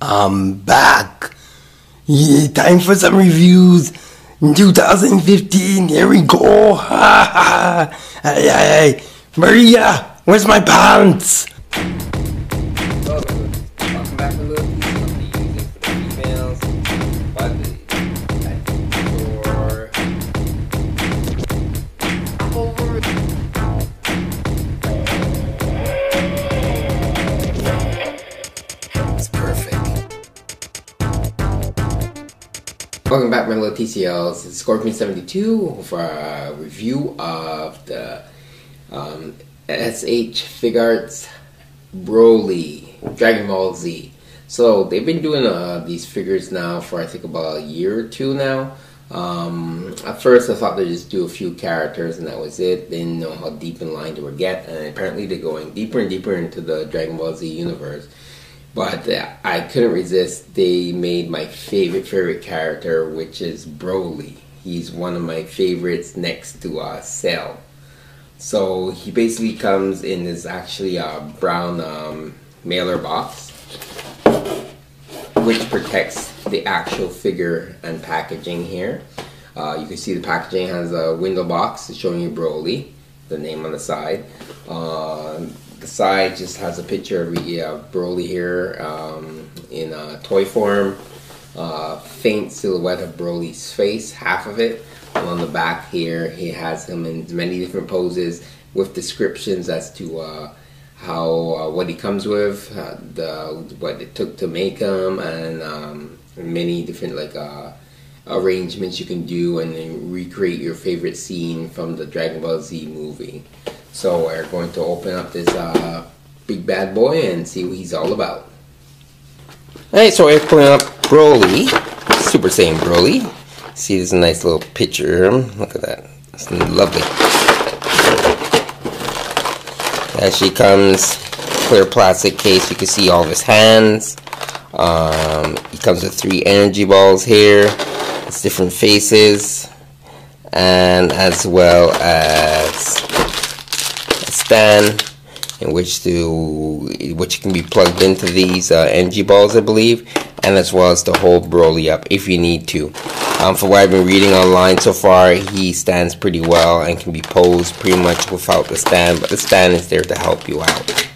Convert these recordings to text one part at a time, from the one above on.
I'm back. Yeah, time for some reviews. In 2015, here we go. Hey, hey, Maria, where's my pants? Welcome back to Little Pieces. I'm going to use it for the females, but it's perfect. Welcome back, my little TCLs. It's Scorpion72 for a review of the SH Figarts BROLY Dragon Ball Z. So they've been doing these figures now for I think about a year or two now. At first I thought they'd just do a few characters and that was it. They didn't know how deep in line they would get, and apparently they're going deeper and deeper into the Dragon Ball Z universe. But I couldn't resist. They made my favorite character, which is BROLY. He's one of my favorites next to Cell. So he basically comes in this actually brown mailer box, which protects the actual figure and packaging here. You can see the packaging has a window box showing you BROLY, the name on the side. The side just has a picture of BROLY here in toy form. Faint silhouette of BROLY's face, half of it. And on the back here, he has him in many different poses with descriptions as to what he comes with, what it took to make him, and many different arrangements you can do and then recreate your favorite scene from the Dragon Ball Z movie. So we're going to open up this big bad boy and see what he's all about. Alright, so we're pulling up BROLY, Super Saiyan BROLY. See, there's a nice little picture of him. Look at that. That's lovely. As she comes, clear plastic case, you can see all of his hands. He comes with 3 energy balls here. It's different faces. And as well as a stand in which can be plugged into these energy balls, I believe. And as well as to hold BROLY up if you need to. For what I've been reading online so far, he stands pretty well and can be posed pretty much without the stand, but the stand is there to help you out.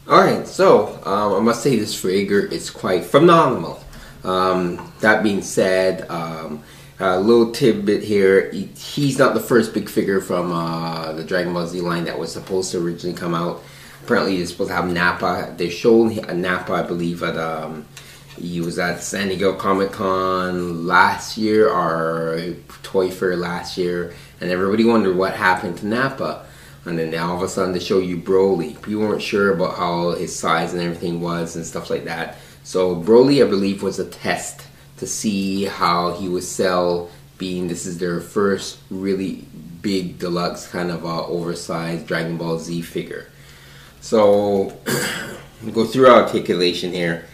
Alright, so I must say this figure is quite phenomenal. That being said, a little tidbit here, he's not the first big figure from the Dragon Ball Z line that was supposed to originally come out. Apparently they're supposed to have Nappa. They showed Nappa, I believe, at he was at San Diego Comic-Con last year, or Toy Fair last year, and everybody wondered what happened to Nappa. And then all of a sudden they show you BROLY. People weren't sure about how his size and everything was and stuff like that. So BROLY, I believe, was a test to see how he would sell, being this is their first really big deluxe kind of oversized Dragon Ball Z figure. So go through our articulation here.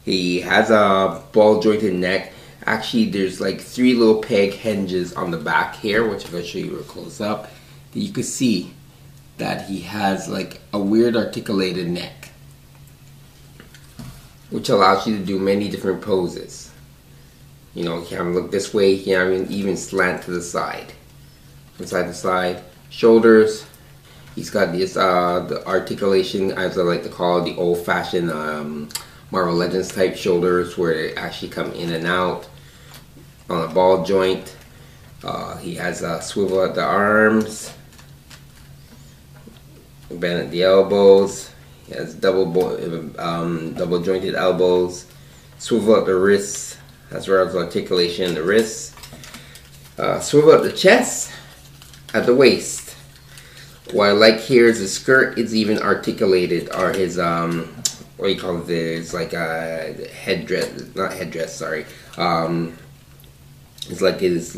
He has a ball jointed neck. Actually, there's like 3 little peg hinges on the back here, which if I show you real close up, you can see that he has like a weird articulated neck, which allows you to do many different poses. You know, you can look this way, you can even slant to the side. From side to side. Shoulders. He's got this, the articulation, as I like to call it, the old-fashioned Marvel Legends type shoulders where they actually come in and out on a ball joint. He has a swivel at the arms, bend at the elbows. He has double jointed elbows, swivel at the wrists, as well as articulation in the wrists, swivel at the chest, at the waist. What I like here is the skirt is even articulated, or his what do you call it? It's like a headdress, not headdress, sorry. It's like his,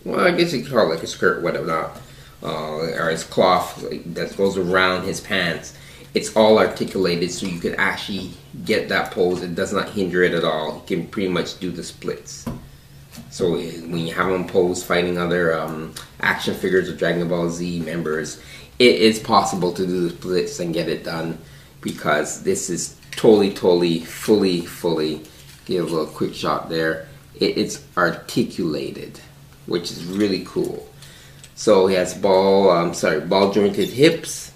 well, I guess you could call it like a skirt, whatever not. Or his cloth that goes around his pants. It's all articulated so you can actually get that pose. It does not hinder it at all. You can pretty much do the splits. So when you have him pose fighting other action figures or Dragon Ball Z members, it is possible to do the splits and get it done, because this is totally, fully, give a little quick shot there. It's articulated, which is really cool. So he has ball jointed hips,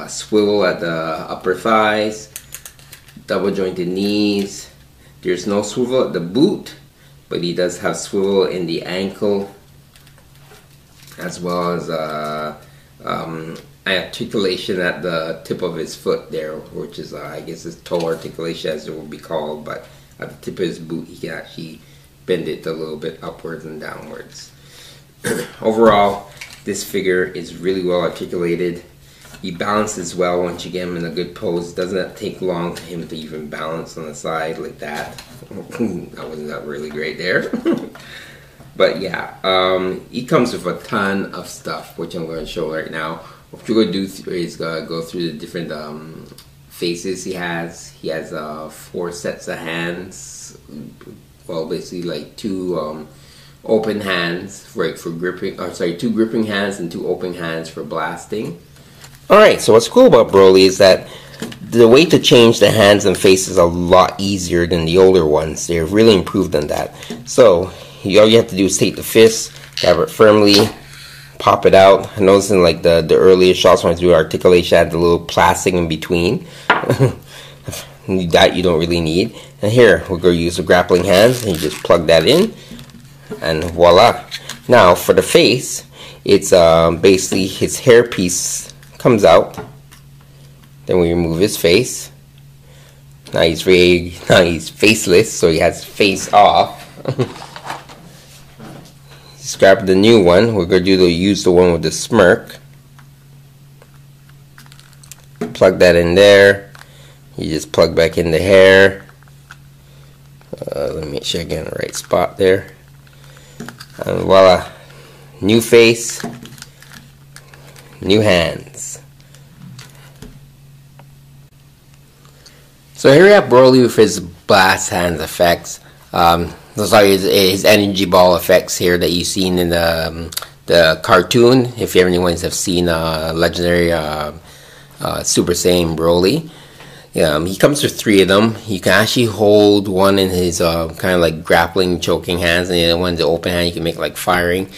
swivel at the upper thighs, double jointed knees. There's no swivel at the boot, but he does have swivel in the ankle, as well as articulation at the tip of his foot there, which is I guess his toe articulation, as it will be called. But at the tip of his boot, he can actually bend it a little bit upwards and downwards. Overall, this figure is really well articulated. He balances well once you get him in a good pose. It doesn't take long for him to even balance on the side like that. That wasn't that really great there. But yeah, he comes with a ton of stuff, which I'm going to show right now. What you're going to do is go through the different faces he has. He has 4 sets of hands. Well, basically like 2 open hands for gripping. Or sorry, 2 gripping hands and 2 open hands for blasting. Alright, so what's cool about BROLY is that the way to change the hands and faces is a lot easier than the older ones. They've really improved on that. So, all you have to do is take the fist, grab it firmly, pop it out. I noticed in like the earlier shots when I do articulation, I had the little plastic in between. That you don't really need. And here, we're going to use the grappling hands, and you just plug that in, and voila. Now, for the face, it's basically his hair piece comes out. Then we remove his face. Now he's faceless, so he has face off. Just grab the new one. We're going to use the one with the smirk. Plug that in there. You just plug back in the hair. Let me make sure I get in the right spot there. And voila. New face. New hands. So here we have BROLY with his blast hands effects. Those are his energy ball effects here that you've seen in the cartoon. If anyone have seen legendary Super Saiyan BROLY. He comes with 3 of them. You can actually hold one in his kind of like grappling, choking hands, and the other one's the open hand. You can make like firing.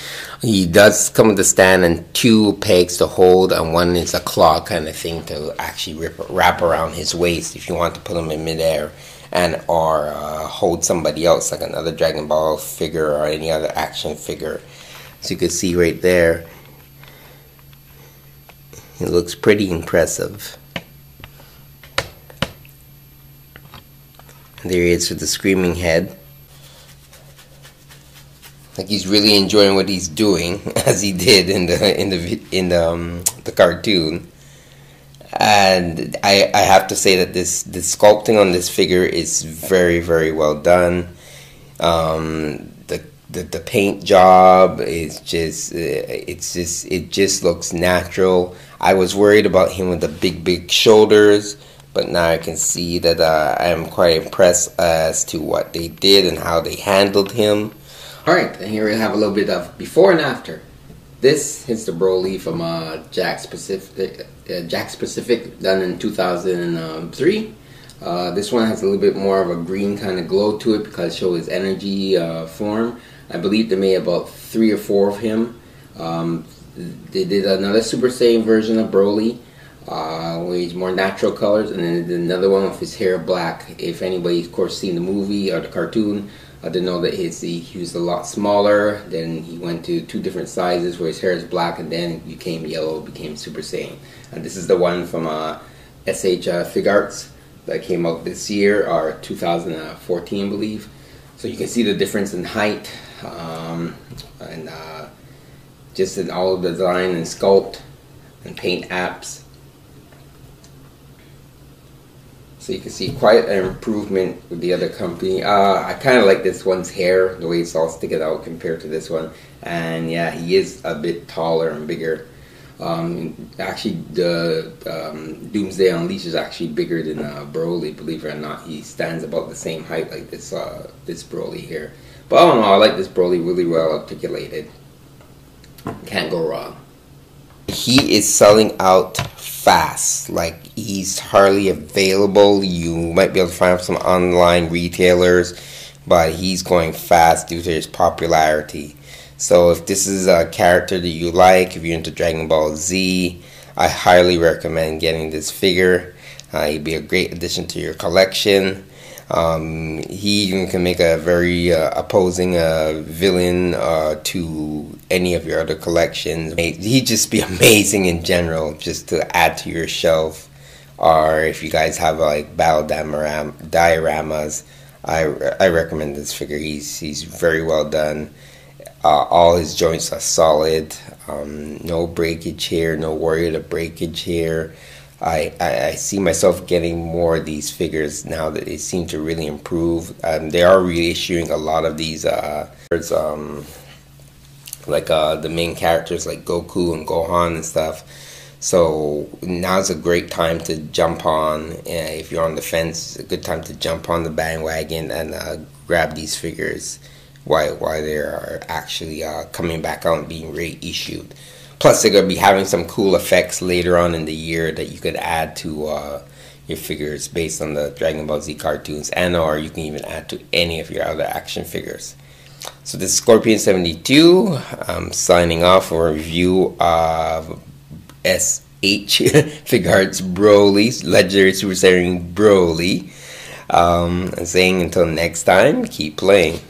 He does come with a stand and 2 pegs to hold, and one is a claw kind of thing to actually wrap around his waist if you want to put him in midair, and or hold somebody else like another Dragon Ball figure or any other action figure. So you can see right there, it looks pretty impressive. There he is with the screaming head. Like he's really enjoying what he's doing, as he did in the cartoon. And I have to say that the sculpting on this figure is very, very well done. The paint job is it just looks natural. I was worried about him with the big shoulders, but now I can see that I am quite impressed as to what they did and how they handled him. Alright, and here we have a little bit of before and after. This is the BROLY from Jakks Pacific, done in 2003. This one has a little bit more of a green kind of glow to it because it shows his energy form. I believe they made about 3 or 4 of him. They did another Super Saiyan version of BROLY, where he's more natural colors, and then another one with his hair black. If anybody, of course, seen the movie or the cartoon, they know that he was a lot smaller. Then he went to 2 different sizes where his hair is black, and then it became yellow, became Super Saiyan. And this is the one from SH Figarts that came out this year, or 2014, I believe. So you can see the difference in height, and just in all of the design and sculpt and paint apps. So you can see quite an improvement with the other company. I kind of like this one's hair, the way it's all sticking out compared to this one. And yeah, he is a bit taller and bigger. Actually, the Doomsday Unleashed is actually bigger than BROLY, believe it or not. He stands about the same height like this BROLY here. But all in all, I like this BROLY, really well articulated. Can't go wrong. he is selling out fast. Like, he's hardly available. You might be able to find some online retailers, but he's going fast due to his popularity. So if this is a character that you like, if you're into Dragon Ball Z, I highly recommend getting this figure. He'd be a great addition to your collection. He even can make a very opposing villain to any of your other collections. He'd just be amazing in general, just to add to your shelf. Or if you guys have like battle dioramas, I recommend this figure. He's very well done. All his joints are solid. No breakage here. No worry of breakage here. I see myself getting more of these figures now that they seem to really improve. They are reissuing a lot of these like the main characters like Goku and Gohan and stuff. So now's a great time to jump on. If you're on the fence, it's a good time to jump on the bandwagon and grab these figures while they are actually coming back out and being reissued. Plus, they're going to be having some cool effects later on in the year that you could add to your figures based on the Dragon Ball Z cartoons, and or you can even add to any of your other action figures. So this is Scorpion72. I'm signing off for a review of SH Figarts Broly, Legendary Super Saiyan Broly. And saying until next time, keep playing.